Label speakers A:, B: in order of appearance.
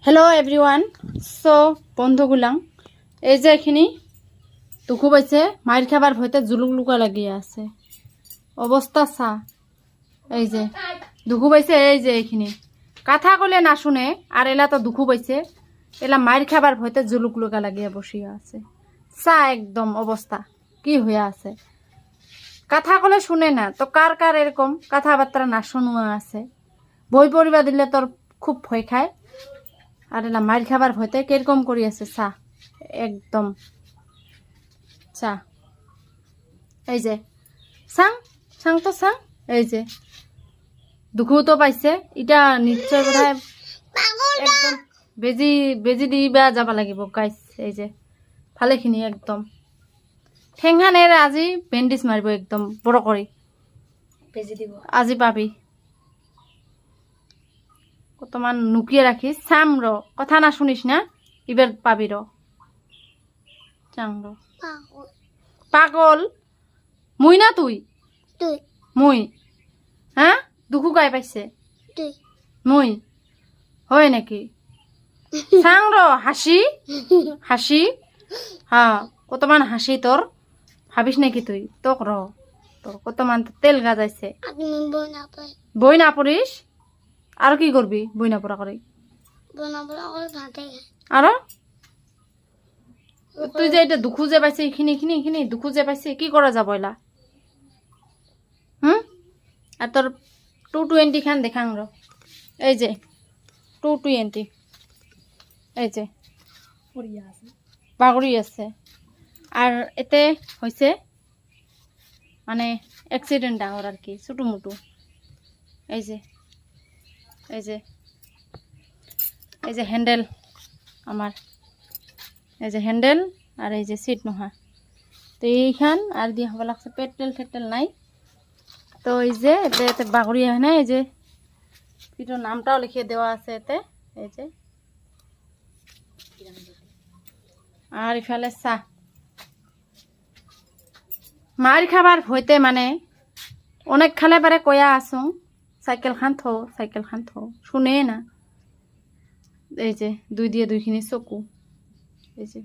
A: hello everyone so बंधुगुलां এই যে এখানে দুঃখ পাইছে মাইর খাবার ভয়তে জুলুক লুকা লাগিয়ে আছে অবস্থা চা এই যে দুঃখ পাইছে এই যে এখানে কথা কলে না শুনে আর এলা তো দুঃখ পাইছে এলা মাইর খাবার ভয়তে জুলুক লুকা লাগিয়ে বসিয়ে আছে চা একদম অবস্থা কি হয়ে আছে কথা কলে শুনে না তো কার কার এরকম কথাবার্তা না শুনুয়া আছে বই পড়িবা দিলে তোর খুব ভয় খায় আর এলা মাইর খাবার ভয়তে কিরকম করি আছে চা একদম চা এই যে সাং সাং তো সাং এই যে দুঃখ তো পাইছে এটা নিশ্চয় বোধহয় একদম বেজি বেজি দিবা যাবা লাগিব গাইছ এই যে ভালেখিনি একদম ঠেংহানেৰে আজি বেন্ডিজ মাৰিব একদম বড় কৰি বেজি দিব আজি পাবি কতমান নুকিয়ে রাখিস সাম র কথা না শুনিস না এবার পাবি র চাং র পাগল মুই না তুই মুই হ্যাঁ দুঃখ গাই পাইছে মুই হয় নাকি চাং র হাসি হাসি হ্যাঁ কতমান হাসি তোর ভাবিস নাকি তুই তোক র তোর কতমান তেল গাজাইছে বই না পড়িস আর কি করবি বইনা পড়া করে আর তুই যে এটা দুঃখ যে পাইছে এইখিনি দুঃখ যে পাইছে কি করা যাব এলা আর তোর 220 খান দেখাং র এই যে 220 এই যে পাগড়ি আছে আর এতে হয়েছে মানে অ্যাক্সিডেন্ট ডাঙর আর কি ছোটো মোটো এই যে এই যে হ্যান্ডেল আমার এই যে হ্যান্ডেল আর এই যে সিট নহা তো এইখান আর দিয়ে হবা লাগছে পেট্রোল ঠেট্রেল নাই তো এই যে এতে বাগড়ি হয় না এই যে পিঠোর নামটাও লিখিয়ে দেওয়া আছে এতে এই যে আর ইফালে চা মার খাবার হইতে মানে অনেক খালে পারে কয়া আসুন সাইকেল খান থো শুনে না এই যে দুই দিয়ে দুইখিনি চকু এই যে